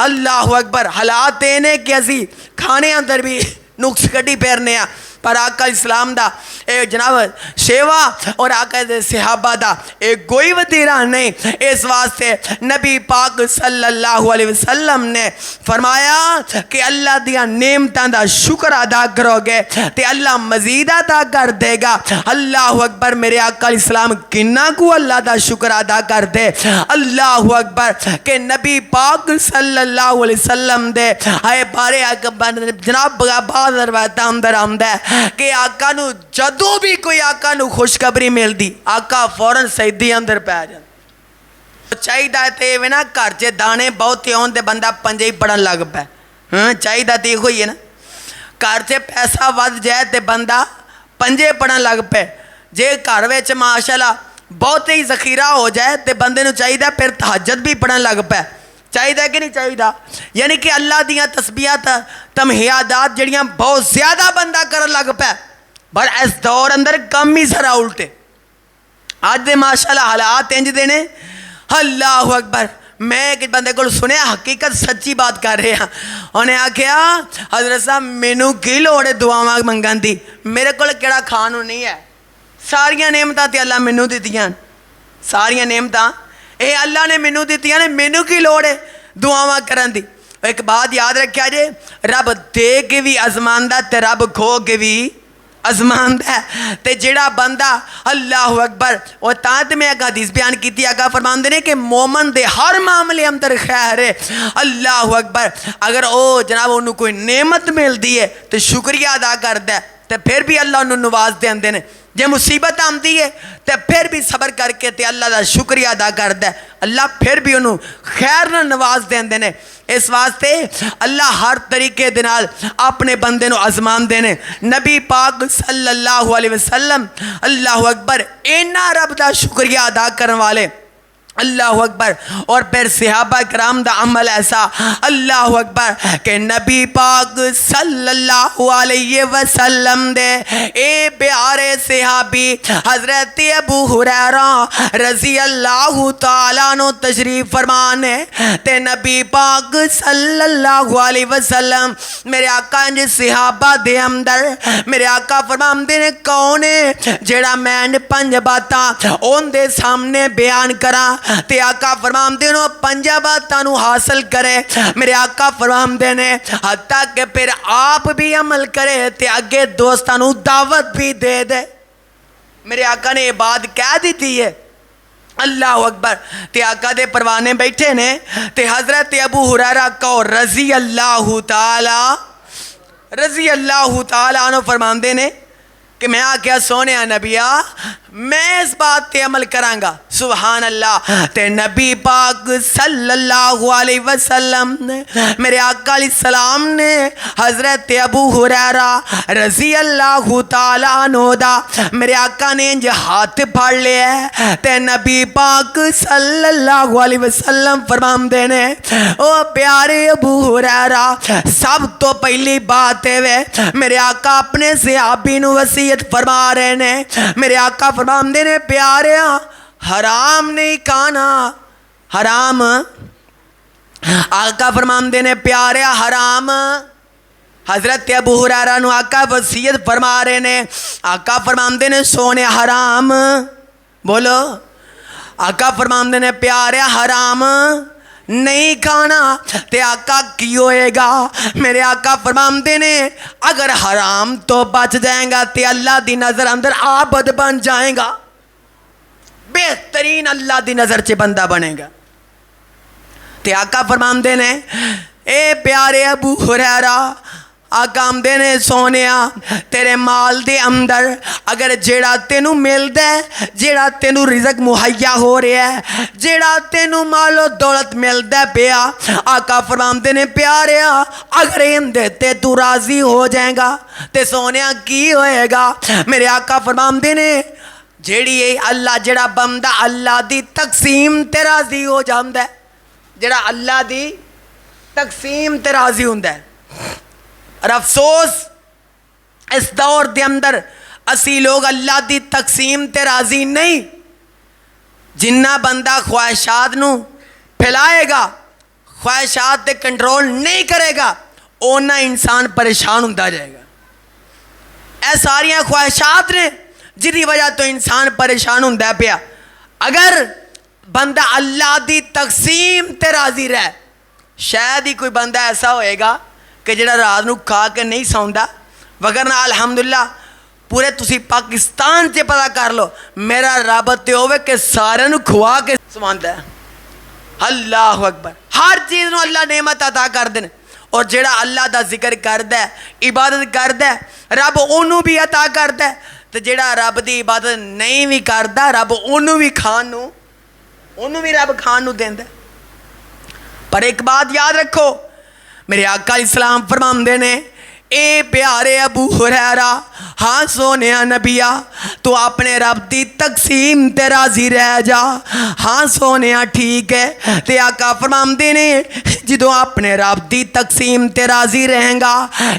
Speaker 1: اللہ اکبر حالات دینے کی اسی کھانے اندر بھی نقص کٹی پھیرنے ہیں پر آقا اسلام دا اے جناب شیوا اور آقا دے صحابہ دا اے کوئی وطیرہ نہیں. اس واسطے نبی پاک صلی اللہ علیہ وسلم نے فرمایا کہ اللہ دیا نعمتان دا شکر ادا کرو گے تے اللہ مزید ادا کر دے گا. اللہ اکبر. میرے آقا اسلام کنہ کو اللہ دا شکر ادا کر دے اللہ اکبر کہ نبی پاک صلی اللہ علیہ وسلم دے آئے بارے جناب بعض روایتاں اندر آمدہ ہے کہ آقا نو جدو بھی کوئی آقا نو خوشخبری مل دی آقا فوراں سیدھی اندر پہ آ جاتا. چاہی داتے ہوئے نا گھر چے دانے بہت ہون تے بندہ پنجے ہی پڑھن لگ پہ چاہی داتے ہوئی ہے نا گھر چے پیسہ ود جائے تے بندہ پنجے پڑھن لگ پہ جے گھر وچ ماشاءاللہ بہت ہی ذخیرہ ہو جائے تے بندے نو چاہی دا پھر تہجد بھی پڑھن لگ پہ چاہی دا کہ نہیں چاہی دا یعنی کہ اللہ دیاں تسبیحات تمہیادات جڑیاں بہت زیادہ بندہ کرن لگ پہ پر اس دور اندر کم ہی سرا الٹے آج دے ماشاءاللہ حالات انج دینے اللہ اکبر. میں ایک بندے کو سنے حقیقت سچی بات کر رہے ہیں انہیں آکھیا حضرت صاحب مینو کی لوڑے دعا منگان دی میرے کو کیڑا کھانو نہیں ہے ساریاں نعمتاں تے اللہ مینو دیتیاں ساریاں نعمتاں اے اللہ نے مینو دیتیاں نے مینو کی لوڑے دعا کرن دی. ایک بات یاد رکھیا جے رب دے کے بھی ازماندہ تے رب کھو کے بھی ازماندہ تے جڑا بندہ اللہ اکبر اور تاں میں ایک حدیث بیان کیتی آقا فرمان دینے کہ مومن دے ہر معاملے اندر خیر ہے اللہ اکبر. اگر او جناب انہوں کوئی نعمت مل دی ہے تو شکریہ ادا کر دے تے پھر بھی اللہ انہوں نواز دے اندے نے جے مصیبت آمدی ہے تے پھر بھی صبر کر کے تے اللہ دا شکریہ ادا کر دے اللہ پھر بھی انہوں خیر نہ نواز دے اندے نے. اس واسطے اللہ ہر طریقے دنال اپنے بندے نو ازمان دینے. نبی پاک صلی اللہ علیہ وسلم اللہ اکبر اینا رب دا شکریہ ادا کرنے والے اللہ اکبر. اور پھر صحابہ کرام دا عمل ایسا اللہ اکبر کہ نبی پاک صلی اللہ علیہ وسلم دے اے پیارے صحابی حضرت ابو ہریرہ رضی اللہ تعالیٰ عنہ تشریف فرمانے تے نبی پاک صلی اللہ علیہ وسلم میرے آقا انج صحابہ دے اندر میرے آقا فرماندے نے کونے جیڑا میں پنج باتاں ان دے سامنے بیان کرا تے آقا فرماندے نو پنجہ باتانو حاصل کرے میرے آقا فرماندے نے حتیٰ کہ پھر آپ بھی عمل کرے تے آگے دوستانو دعوت بھی دے دے. میرے آقا نے یہ بات کہہ دیتی ہے اللہ اکبر. تے آقا دے پروانے بیٹھے نے تے حضرت ابو ہریرہ کو رضی اللہ تعالیٰ عنہ فرماندے نے کہ میں آکیا سونے نبیہ میں اس بات تے عمل کرانگا سبحان اللہ. تے نبی پاک صلی اللہ علیہ وسلم نے میرے آقا علیہ السلام نے حضرت ابو ہریرہ رضی اللہ تعالیٰ عنہ دا میرے آقا نے انج ہاتھ پھاڑ لیا ہے تے نبی پاک صلی اللہ علیہ وسلم فرمان دینے او پیارے ابو ہریرہ سب تو پہلی بات ہے میرے آقا اپنے صحابی نو وصیت فرما رہے نے میرے آقا فرمان دینے پیارے حرام نہیں کھانا حرام آقا فرماندے نے پیاریا حرام حضرت ابو ہریرہ نو آقا وصیت فرما رہے نے آقا فرماندے نے سونے حرام بولو آقا فرماندے نے پیاریا حرام نہیں کھانا تے آقا کی ہوئے گا میرے آقا فرماندے نے اگر حرام تو بچ جائیں گا تے اللہ دی نظر اندر عابد بن جائیں گا بہترین اللہ دی نظر چے بندہ بنے گا تے آقا فرماندے نے اے پیارے ابو ہریرہ آقا آمدے نے سونیا تیرے مال دے اندر اگر جیڑا تینوں ملدا ہے جیڑا تینوں رزق مہیا ہو رہا ہے جیڑا تینوں مال و دولت ملدا پیا آقا فرماندے نے پیاریا اگر اندے تے تو راضی ہو جائے گا تے سونیا کی ہوئے گا میرے آقا فرماندے نے جیڑی اللہ جیڑا بندہ اللہ دی تقسیم تے راضی ہو جاندا ہے جیڑا اللہ دی تقسیم تے راضی ہوندا ہے اور افسوس اس دور دے اندر اسی لوگ اللہ دی تقسیم تے راضی نہیں جنہ بندہ خواہشات نو پھیلائے گا خواہشات تے کنٹرول نہیں کرے گا اونا انسان پریشان ہوتا جائے گا اے ساریاں خواہشات نے جدی وجہ تو انسان پریشان ہوتا پیا اگر بندہ اللہ دی تقسیم تے راضی رہے شاید ہی کوئی بندہ ایسا ہوئے گا کہ جڑا رات نو کھا کے نہیں سوندا وگرنہ الحمدللہ پورے تسی پاکستان سے پتہ کر لو میرا رب تے ہوئے کہ سارے نو کھوا کے سماندا ہے اللہ اکبر ہر چیز نو اللہ نعمت عطا کر دے اور جڑا اللہ دا ذکر کردا ہے عبادت کردا ہے رب اونوں بھی عطا کردا ہے تے جڑا رب دی عبادت نہیں بھی کردا رب اونوں بھی کھان نو اونوں بھی رب کھان نو دیندا پر ایک بات یاد رکھو میرے آقا علیہ السلام فرماندے نے اے پیارے ابو ہریرہ ہاں سونیا نبیا تو اپنے رب دی تقسیم تے راضی رہ جا ہاں سونیا ٹھیک ہے تے آقا فرماندے نے جدو اپنے رب دی تقسیم تے راضی رہیں گا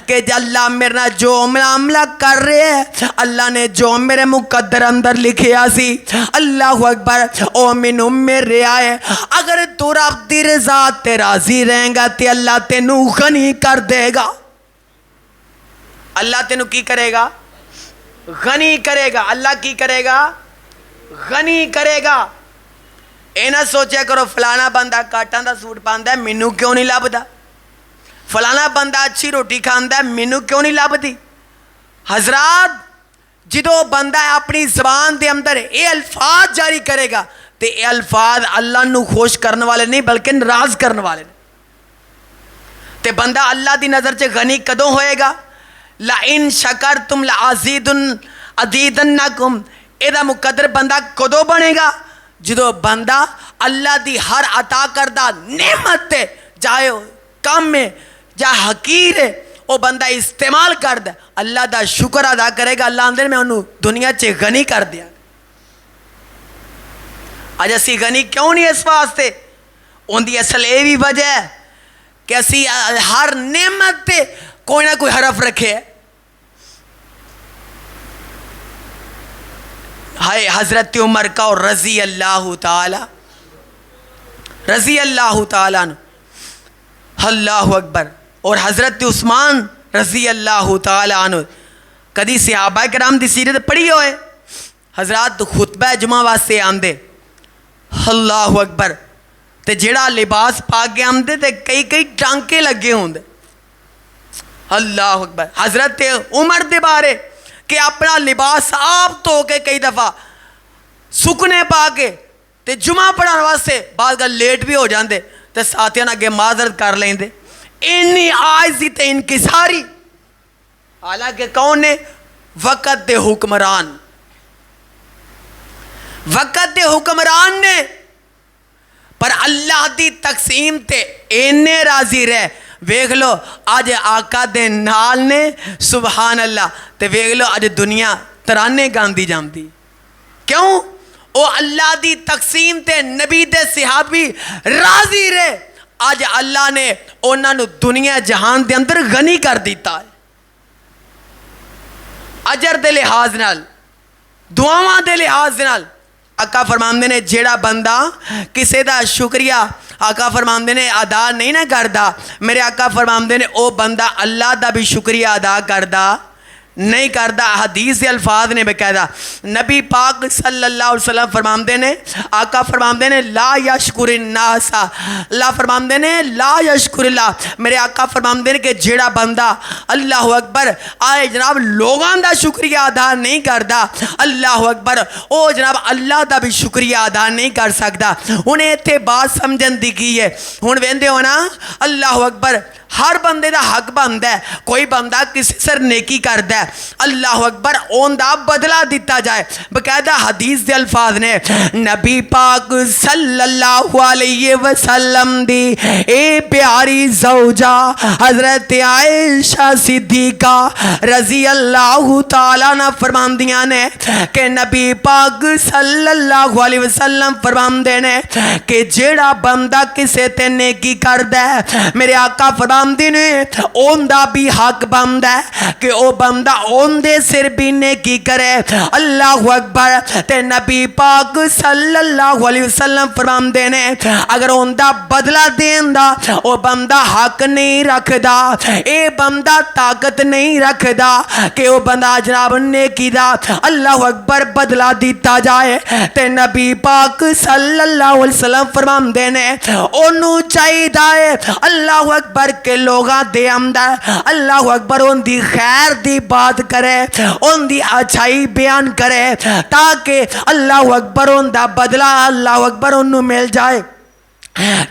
Speaker 1: کہ اللہ میرا جو معاملہ کر رہے ہے اللہ نے جو میرے مقدر اندر لکھیا سی اللہ اکبر او مینوں میرے آئے اگر تو رب دی رضا تے راضی رہیں گا تے اللہ تینوں غنی کر دے گا اللہ تینوں کی کرے گا غنی کرے گا اللہ کی کرے گا غنی کرے گا اے نہ سوچیا کرو فلانا بندہ کاٹاں دا سوٹ پاندا ہے مینوں کیوں نہیں لبدا فلانا بندہ اچھی روٹی کھاندا ہے مینوں کیوں نہیں لبدی حضرات جدو بندہ اپنی زبان دے اندر اے الفاظ جاری کرے گا تے اے الفاظ اللہ نو خوش کرنے والے نہیں بلکہ ناراض کرنے والے تے بندہ اللہ دی نظر چ غنی کدوں ہوئے گا لَإِن شَكَرْتُمْ لَأَزِيدَنَّكُمْ اے دا مقدر بندہ کدو بنے گا جدو بندہ اللہ دی ہر عطا کردہ نعمت تے چاہے کم میں جا حقیر ہے وہ بندہ استعمال کر دے اللہ دا شکر ادا کرے گا اللہ اندر میں انہوں دنیا چے غنی کر دیا آج اسی غنی کیوں نہیں اس واسطے ان دی اصل اے بھی وجہ ہے کہ اسی ہر نعمت تے کوئی نہ کوئی حرف رکھے ہے حضرت عمر کا اور رضی اللہ تعالی اللہ اکبر اور حضرت عثمان رضی اللہ تعالی عنہ کدی صحابہ کرام دی سیرت پڑھی ہوئے حضرات خطبہ جمعہ واسطے آندے اللہ اکبر تے جڑا لباس پا کے آندے تے کئی کئی ٹانکے لگے ہوندے اللہ اکبر حضرت عمر دے بارے کہ اپنا لباس آپ تو کے کئی دفعہ سکنے پا کے تے جمعہ پڑھانے واسطے بعض کا لیٹ بھی ہو جاندے تے ساتھیاں آگے معذرت کر لیں دے انی عاجزی تے انکساری حالانکہ کون نے وقت دے حکمران نے پر اللہ دی تقسیم تے اینے راضی رہے ویکھ لو آج آقا دے نال نے سبحان اللہ تے ویکھ لو آج دنیا ترانے گاندی جاندی کیوں او اللہ دی تقسیم تے نبی دے صحابی راضی رہے آج اللہ نے انہاں نو دنیا جہان دے اندر غنی کر دیتا ہے اجر دے لحاظ نال دعاواں دے لحاظ نال آقا فرماندے نے جیڑا بندہ کسے دا شکریہ آقا فرماندے نے ادا نہیں نہ کردا، میرے آقا فرماندے نے او بندہ اللہ دا بھی شکریہ ادا کردا نہیں کردا۔ حدیث کے الفاظ نے بقاعدہ نبی پاک صلی اللہ علیہ وسلم فرماندے نے، آقا فرماندے نے لا یشکر الناس، اللہ فرماندے نے لا یشکر اللہ، میرے آقا فرماندے نے کہ جیڑا بندہ اللہ اکبر آئے جناب لوگاں دا شکریہ ادا نہیں کردا، اللہ اکبر او جناب اللہ دا بھی شکریہ ادا نہیں کر سکدا۔ انہیں اتھے بات سمجھن دی کی ہے، ہن ویندے ہو نا اللہ اکبر ہر بندے دا حق بندا ہے، کوئی بندہ کسی سر نیکی کردا ہے اللہ اکبر اون دا بدلہ دیتا جائے۔ بقاعدہ حدیث دے الفاظ نے نبی پاک صلی اللہ علیہ وسلم دی اے پیاری زوجہ حضرت عائشہ صدیقہ رضی اللہ تعالیٰ عنہ فرماندیاں نے کہ نبی پاک صلی اللہ علیہ وسلم فرماندے نے کہ جیڑا بندہ کسے تے نیکی کردا ہے میرے آقا فرماندے نے اون دا بھی حق بندا ہے کہ او بندہ اون دے سر بھی نیکی کرے اللہ اکبر۔ تے نبی پاک صلی اللہ علیہ وسلم فرماندے نے اگر اون دا بدلہ دین دا او بندہ حق نہیں رکھدا، اے بندہ طاقت نہیں رکھدا کہ او بندہ جناب نیکی دا اللہ اکبر بدلہ دیتا جائے، تے نبی پاک صلی اللہ علیہ وسلم فرماندے نے اونوں چاہیے اللہ اکبر کہ لوگاں دے اندر اللہ اکبر ان دی خیر دی بات کرے، ان دی اچھائی بیان کرے تاکہ اللہ اکبر ان دا بدلہ اللہ اکبر انہوں مل جائے۔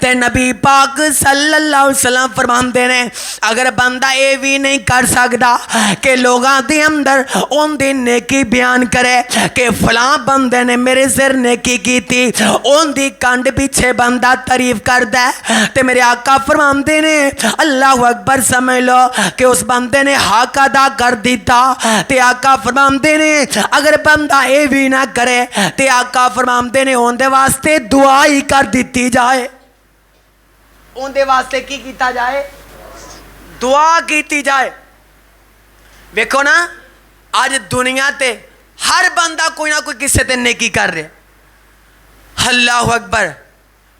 Speaker 1: تے نبی پاک صلی اللہ علیہ وسلم فرماندے نے اگر بندہ اے بھی نہیں کر سکدا کہ لوگاں دے اندر ان دی نیکی بیان کرے کہ فلاں بندے نے میرے سر نیکی کی تھی، ان دی کنڈ پیچھے بندہ تعریف کردا ہے، تے میرے آقا فرماندے نے اللہ اکبر سمجھ لو کہ اس بندے نے حق ادا کر دیتا۔ تے آقا فرماندے نے اگر بندہ اے بھی نہ کرے تے آقا فرماندے نے ان دے واسطے دعا ہی کر دیتی جائے، ان دے واسطے کی کیتا جائے، دعا کیتی جائے۔ ویکھو نا آج دنیا تے ہر بندہ کوئی نہ کوئی کسے تے نیکی کر رہے، اللہ اکبر۔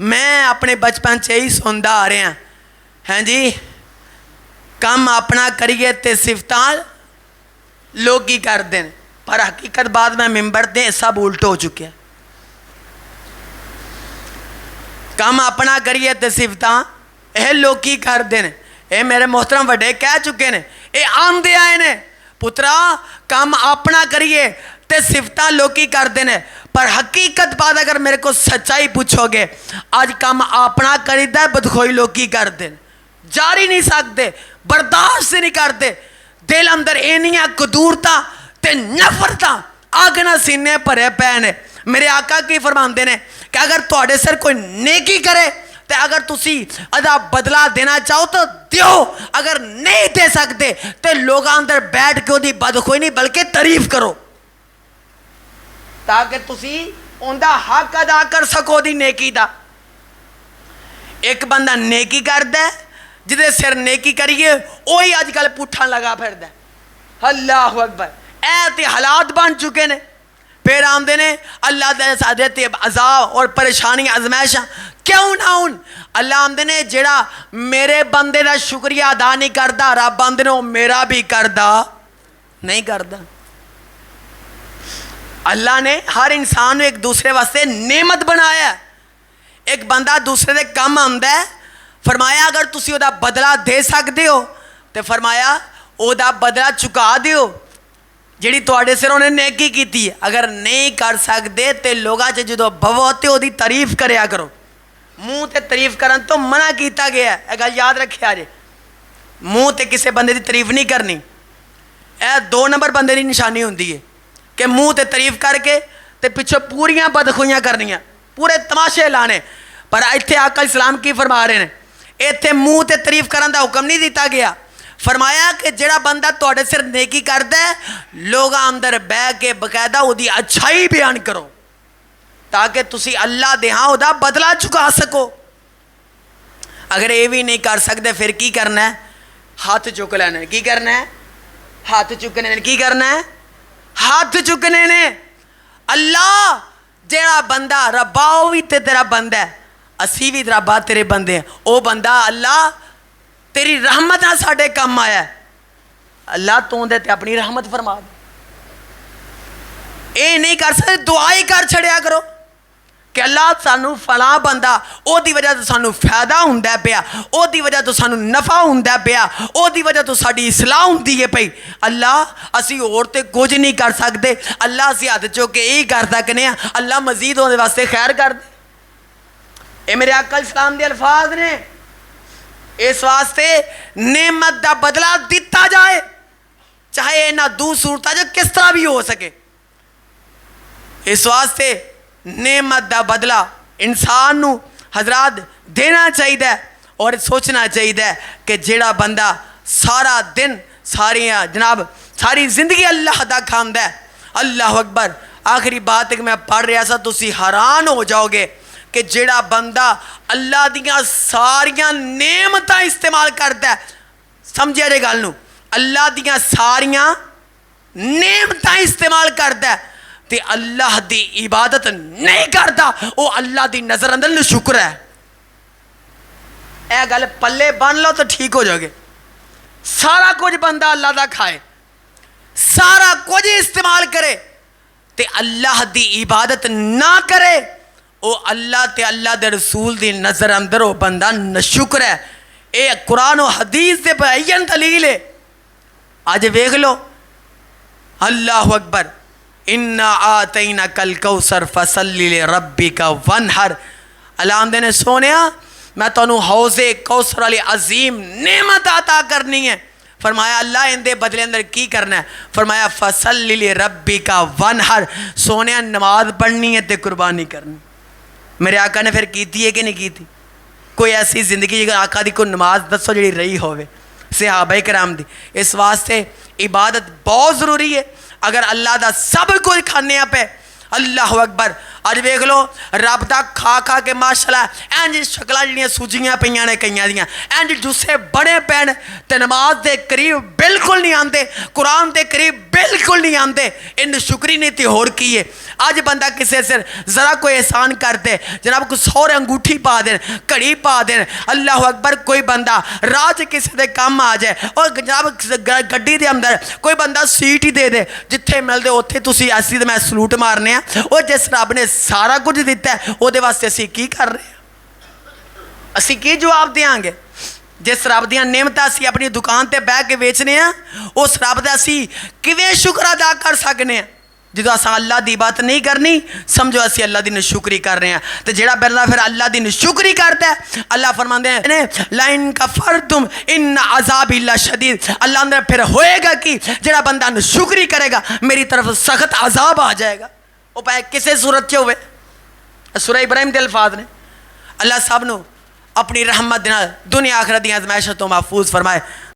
Speaker 1: میں اپنے بچپن سے ہی سندا آ رہے ہیں ہاں جی کم اپنا کریے تے صفتاں لوگ کی کر دیں، پر حقیقت بعد میں ممبر دیں سب الٹ ہو چکے ہیں۔ کم اپنا کریے تے صفتاں اے لوگ کی کر دیں، اے میرے محترم وڈے کہہ چکے نے، اے آم دے آئے نے پترا کم اپنا کریے تے صفتاں لوگ کی کر دیں، پر حقیقت بات اگر میرے کو سچائی پوچھو گے آج کم اپنا کریدہ ہے بدخوئی لوگ کی کر دیں، جاری نہیں سکتے، برداشت نہیں کرتے، دل اندر اینیاں قدورتا تے نفرتا آگنا سینے پرے پینے۔ میرے آقا کی فرماندے نے کہ اگر تواڈے سر کوئی نیکی کرے تے اگر تسی ادا بدلہ دینا چاہو تو دیو، اگر نہیں دے سکتے تے لوگ اندر بیٹھ کے دی بدخوئی نہیں بلکہ تعریف کرو تاکہ تسی ان دا حق ادا کر سکو دی نیکی دا۔ ایک بندہ نیکی کردا ہے جدے سر نیکی کریے وہی آج کل پٹھا لگا پھردا ہے، اللہ اکبر۔ ایتے حالات بن چکے نے، پھر آمدے نے اللہ دے سادت عذاب اور پریشانیاں ازمائشاں کیوں نہ ہون، اللہ آمدے نے جڑا میرے بندے دا شکریہ ادا نہیں کردا رب آمدے نے وہ میرا بھی کردا نہیں کردا۔ اللہ نے ہر انسان ایک دوسرے واسطے نعمت بنایا ہے، ایک بندہ دوسرے دے کم آمدا ہے، فرمایا اگر تسی او دا بدلہ دے سکتے ہو تو فرمایا او دا بدلہ چکا دیو جیڑی تواڈے سر انہیں نیکی کیتی ہے، اگر نہیں کر سکتے تے لوگاں چ جدو بہوتے او دی تعریف کریا کرو، منہ تے تعریف کرن تو منع کیتا گیا ہے، اے گل یاد رکھے آجے، منہ تے کسے بندے دی تعریف نہیں کرنی، اے 2 نمبر بندے دی نشانی ہوندی ہے کہ منہ تے تعریف کر کے تے پیچھے پوریاں بدخویاں کرنیاں، پورے تماشے لانے، پر ایتھے آقا اسلام کی فرما رہے ہیں ایتھے منہ تے تعریف کرن دا حکم نہیں دیتا گیا، فرمایا کہ جڑا بندہ تواڈے سر نیکی کردا ہے لوگاں اندر بہ کے باقاعدہ او دی اچھائی بیان کرو تاکہ تسی اللہ دے ہاں او دا بدلہ چکا سکو۔ اگر یہ بھی نہیں کر سکتے پھر کی کرنا ہے، ہاتھ چک لینا ہے، کی کرنا ہے، ہاتھ چکنے نے، کی کرنا ہے، ہاتھ چکنے نے۔ اللہ جڑا بندہ ربا وہ بھی تے تیرا بندہ ہے، اسی بھی ربا تیرے بندے ہیں. او بندہ اللہ تیری رحمت نہ ساڈے کم آیا ہے, اللہ تو دے تے اپنی رحمت فرما دے. اے نہیں کر سکتے, دعا ہی کر چھڑیا کرو کہ اللہ سانو فلاں بندہ او دی وجہ تو سانو فائدہ ہوندا پیا, او دی وجہ تو سانو نفع ہوندا پیا, او دی وجہ تو ساڈی اصلاح ہوندی ہے پئی. اللہ اسی اور تے کچھ نہیں کر سکتے, اللہ اسی ہاتھ چوک کے یہی کر سکنے ہیں, اللہ مزید اون دے واسطے خیر کر دے. اے میرے آقا اسلام دے الفاظ نے, اس واسطے نعمت دا بدلہ دیتا جائے چاہے انہاں دو صورتاں جو کس طرح بھی ہو سکے. اس واسطے نعمت دا بدلہ انسان نو حضرات دینا چاہیے اور سوچنا چاہیے کہ جیڑا بندہ سارا دن ساری زندگی اللہ دا کھاندا ہے. اللہ اکبر. آخری بات کہ میں پڑھ رہا سا تسی حیران ہو جاؤ گے کہ جیڑا بندہ اللہ دیاں ساریاں نعمتاں استعمال کرتا ہے, سمجھے جے گل نو, اللہ دیاں ساریاں نعمتاں استعمال کرتا ہے تے اللہ دی عبادت نہیں کرتا, وہ اللہ دی نظر اندر ناشکر ہے. اے گل پلے بن لو تو ٹھیک ہو جاؤ گے. سارا کچھ بندہ اللہ دا کھائے, سارا کچھ استعمال کرے تے اللہ دی عبادت نہ کرے, وہ اللہ تے اللہ دے رسول دی نظر اندر وہ بندہ ناشکر ہے. اے قرآن و حدیث دے بیان دلیل ہے. آج ویکھ لو, اللہ اکبر. اِنَّا آتَيْنَكَ الْكَوْثَرَ فَصَلِّ لِرَبِّكَ وَانْحَرْ. اللہ آمدے نے سونیا میں تانوں حوض کوثر علی عظیم نعمت عطا کرنی ہے. فرمایا اللہ ان دے بدلے اندر کی کرنا ہے؟ فرمایا فَصَلِّ لِرَبِّكَ وَانْحَرْ. سونیا نماز پڑھنی ہے تے قربانی کرنی. میرے آقا نے پھر کیتی ہے کہ نہیں کیتی؟ کوئی ایسی زندگی اگر آقا دی کوئی نماز دسو جڑی رہی ہوئے صحابہ کرام دی. اس واسطے عبادت بہت ضروری ہے. اگر اللہ دا سب کچھ کھانے پہ, اللہ اکبر. اج ویکھ لو رب دا کھا کھا کے ماشاءاللہ اینج شکلاں جڑیاں سوجیاں پیاں نے کئیاں دیاں, اینج جسے بڑے پین تے نماز دے قریب بالکل نہیں آندے, قرآن دے قریب بالکل نہیں آندے. ان شکری نہیں تے ہور کی ہے. اج بندہ کسے سے ذرا کوئی احسان کر دے, جناب کو 100 انگوٹھی پا دین, گھڑی پا دین, اللہ اکبر. کوئی بندہ راج کسے دے کام آ جائے اور جناب گڈی دے اندر کوئی بندہ سیٹ ہی دے دے, جتھے مل دے اوتھے تسی ایسی تے میں سلوٹ مارنے ہیں. اور جس رب نے سارا کچھ دیتا ہے وہ دے واسطے اسی کی کر رہے ہیں؟ اسی کی جواب دیاں گے؟ جس رب دیاں نعمتاں اسی اپنی دکان تے بیٹھ کے بیچنے ہیں, اس رب دا اسی کیویں شکر ادا کر سکنے ہیں؟ جدو اساں اللہ دی بات نہیں کرنی سمجھو اسی اللہ دی ناشکری کر رہے ہیں. تو جڑا بندہ پھر اللہ دی ناشکری کرتا ہے, اللہ فرماندے ہیں لَئِن کَفَرْتُمْ إِنَّ عَذَابِي لَشَدِيدٌ. اللہ اندر پھر ہوئے گا کہ جڑا بندہ ناشکری کرے گا میری طرف سخت عذاب آ جائے گا. وہ پہ کسے صورت چ ہوئے؟ سورہ ابراہیم دے الفاظ نے. اللہ سب نو اپنی رحمت دے نال دنیا آخرت دی آزمائشوں تو محفوظ فرمائے.